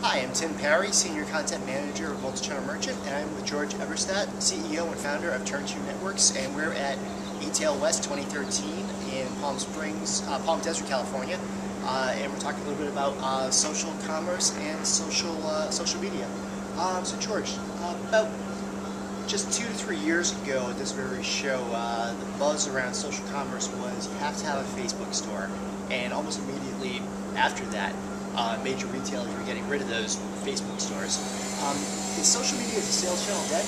Hi, I'm Tim Parry, Senior Content Manager of Multichannel Merchant, and I'm with George Eberstadt, CEO and founder of TurnTo Networks, and we're at ETL West 2013 in Palm Springs, Palm Desert, California, and we're talking a little bit about social commerce and social media. So George, about just 2 to 3 years ago at this very show, the buzz around social commerce was you have to have a Facebook store, and almost immediately after that, major retailers were getting rid of those Facebook stores. Is social media as a sales channel dead?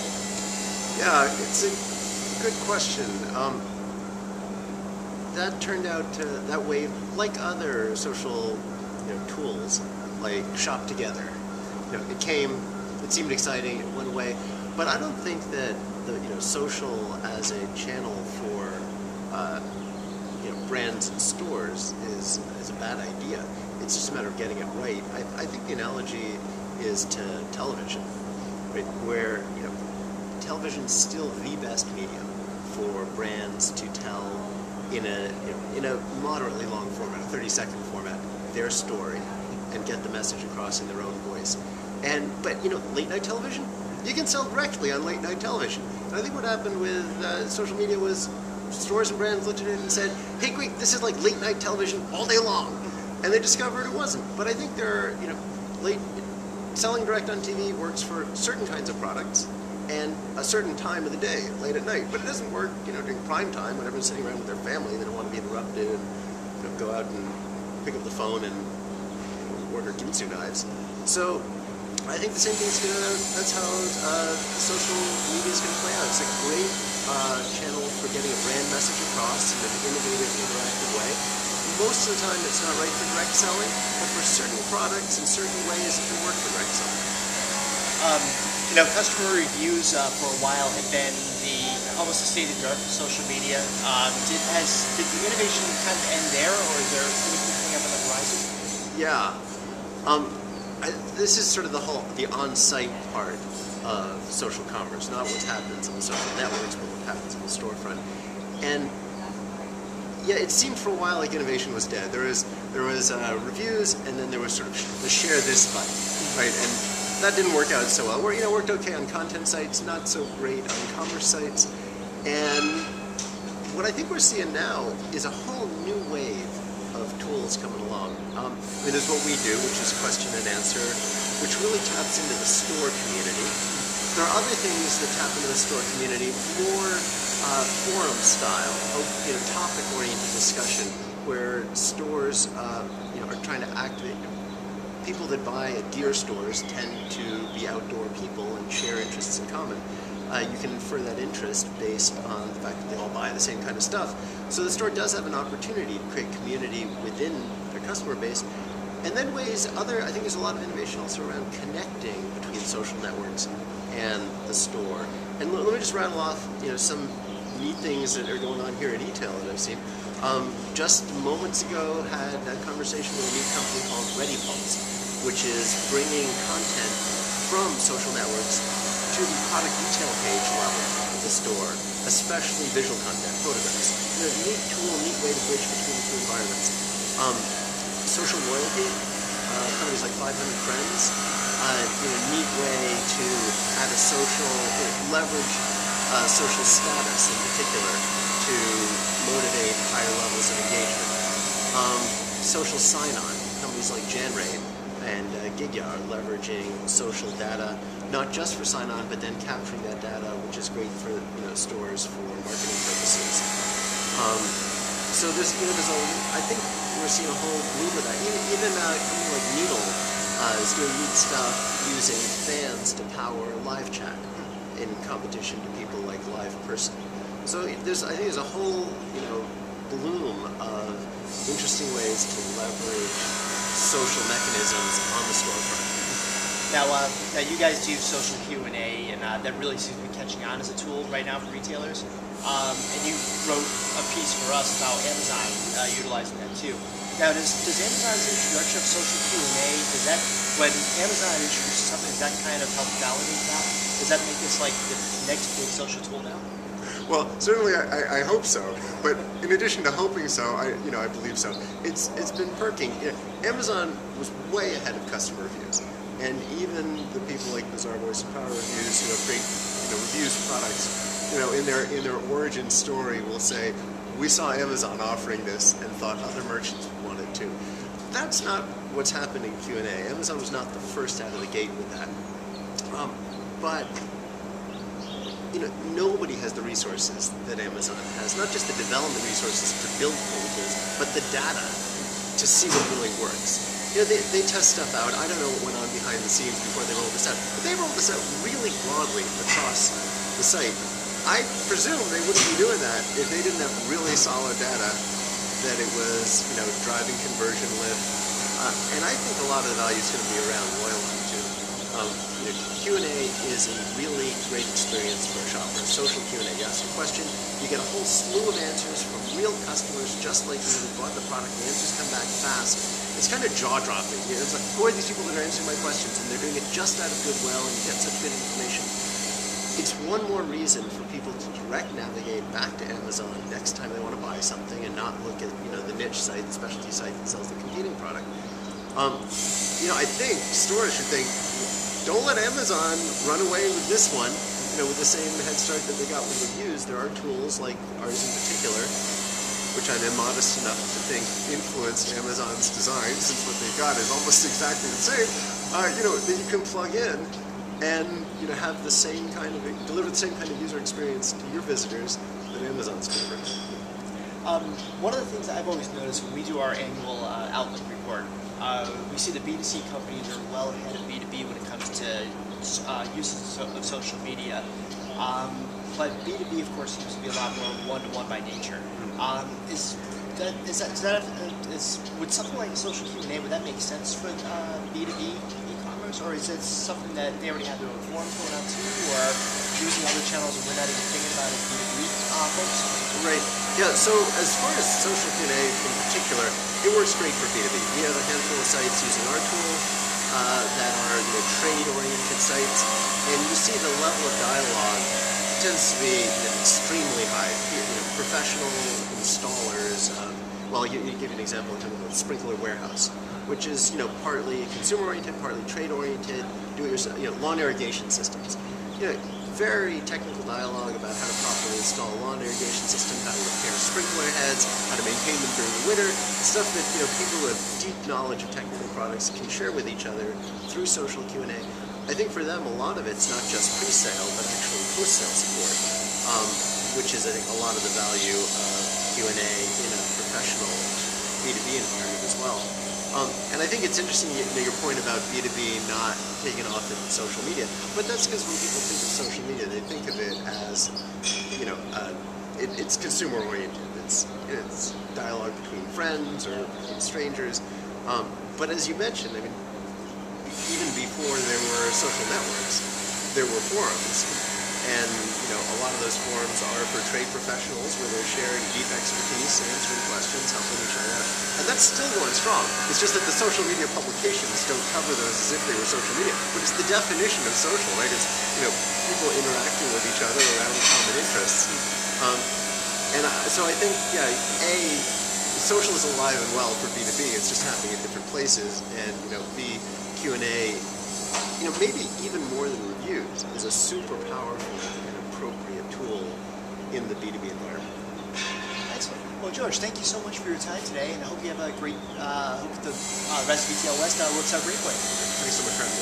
Yeah, it's a good question. That turned out to, that way, like other social tools, like Shop Together. It seemed exciting, it went away, but I don't think that the social as a channel for brands and stores is a bad idea. It's just a matter of getting it right. I think the analogy is to television, right? Where television is still the best medium for brands to tell in a moderately long format, a 30-second format, their story, and get the message across in their own voice. But late night television, you can sell directly on late night television. And I think what happened with social media was stores and brands looked at it and said, "Hey, great, this is like late night television all day long." And they discovered it wasn't. But I think there are, selling direct on TV works for certain kinds of products and a certain time of the day, late at night. But it doesn't work, during prime time when everyone's sitting around with their family. They don't want to be interrupted and go out and pick up the phone and order ginsu knives. So I think the same thing's that's how social media is going to play out. It's a great channel for getting a brand message across in an innovative, interactive way. Most of the time it's not right for direct selling, but for certain products and certain ways it can work for direct selling. Customer reviews for a while had been almost the state of the art for social media. Did the innovation kind of end there, or is there anything coming up on the horizon? Yeah. This is sort of the on-site part of social commerce, not what happens on the social networks, but what happens on the storefront. And yeah, it seemed for a while like innovation was dead. There was reviews, and then there was sort of the share this button, right? And that didn't work out so well. Worked okay on content sites, not so great on commerce sites. And what I think we're seeing now is a whole new wave of tools coming along. There's what we do, which is question and answer, which really taps into the store community. There are other things that tap into the store community, more forum style, topic-oriented discussion, where stores are trying to activate. People that buy at gear stores tend to be outdoor people and share interests in common. You can infer that interest based on the fact that they all buy the same kind of stuff. So the store does have an opportunity to create community within their customer base. And then I think there's a lot of innovation also around connecting between social networks and the store. And let me just rattle off some neat things that are going on here at ETL that I've seen. Just moments ago had a conversation with a new company called ReadyPulse, which is bringing content from social networks to the product detail page level of the store, especially visual content, photographs. Neat tool, neat way to bridge between the two environments. Social loyalty, companies like 500 Friends, neat way to add a social, leverage social status in particular to motivate higher levels of engagement. Social sign-on, companies like Janray and Gigya are leveraging social data, not just for sign-on, but then capturing that data, which is great for stores for marketing purposes. So I think we're seeing a whole bloom of that. Even a company like Needle is doing neat stuff using fans to power live chat in competition to people like LivePerson. So I think there's a whole bloom of interesting ways to leverage social mechanisms on the storefront. Now you guys do social Q&A, and that really seems to be catching on as a tool right now for retailers. And you wrote a piece for us about Amazon utilizing that too. Now, does Amazon's introduction of social Q&A, when Amazon introduces something, does that kind of help validate that? Does that make this like the next big social tool now? Well, certainly I hope so. But in addition to hoping so, I believe so. It's been perking. Amazon was way ahead of customer reviews. And even the people like Bizarre Voice and Power Reviews, great, reviews products, in their origin story will say, we saw Amazon offering this and thought other merchants would want it too. That's not what's happened in Q&A. Amazon was not the first out of the gate with that. But nobody has the resources that Amazon has. Not just the development resources to build pages, but the data to see what really works. They test stuff out. I don't know what went on behind the scenes before they rolled this out, but they rolled this out really broadly across the site. I presume they wouldn't be doing that if they didn't have really solid data that it was, driving conversion lift. And I think a lot of the value is going to be around loyalty too. Q&A is a really great experience for a shopper. Social Q&A. You ask a question, you get a whole slew of answers from real customers just like you who bought the product. The answers come back fast. It's kind of jaw-dropping. It's like, who are these people that are answering my questions? And they're doing it just out of goodwill, and you get such good information. It's one more reason for people to direct navigate back to Amazon next time they want to buy something and not look at the niche site, the specialty site that sells the competing product. I think stores should think, don't let Amazon run away with this one, with the same head start that they got with reviews. There are tools like ours in particular, which I'm immodest enough to think influenced Amazon's design, since what they've got is almost exactly the same, that you can plug in and have the same deliver the same kind of user experience to your visitors that Amazon's delivering. One of the things that I've always noticed when we do our annual Outlook report, we see the B2C companies are well ahead of B2B when it comes to uses of social media. But B2B, of course, seems to be a lot more one-to-one by nature. Would something like social Q&A, would that make sense for B2B e-commerce, or is it something that they already have their own forms going out to, or using other channels and we're not even thinking about as B2B folks? Right. Yeah. So as far as social Q&A in particular, it works great for B2B. We have a handful of sites using our tool that are trade-oriented sites, and you see the level of dialogue tends to be extremely high. Professional installers. Well, you give an example in terms of the Sprinkler Warehouse, which is partly consumer-oriented, partly trade-oriented. Lawn irrigation systems. Very technical dialogue about how to properly install a lawn irrigation system, how to repair sprinkler heads, how to maintain them during the winter. Stuff that people who have deep knowledge of technical products can share with each other through social Q&A. I think for them, a lot of it's not just pre-sale, but actually post-sale support, which is, I think, a lot of the value of Q&A in a professional B2B environment as well. And I think it's interesting, your point about B2B not taking off in social media, but that's because when people think of social media, they think of it as, it's consumer-oriented. It's dialogue between friends or between strangers. But as you mentioned, even before there were social networks, there were forums. And, a lot of those forums are for trade professionals where they're sharing deep expertise, answering questions, helping each other out. And that's still going strong. It's just that the social media publications don't cover those as if they were social media. But it's the definition of social, right? It's, people interacting with each other around common interests. So I think, social is alive and well for B2B. It's just happening at different places. And, B, Q&A, maybe even more than reviews, is a super powerful and appropriate tool in the B2B environment. Excellent. Well, George, thank you so much for your time today, and I hope you have a great, hope the rest of ETL West works out great for you. Thanks so much for having me.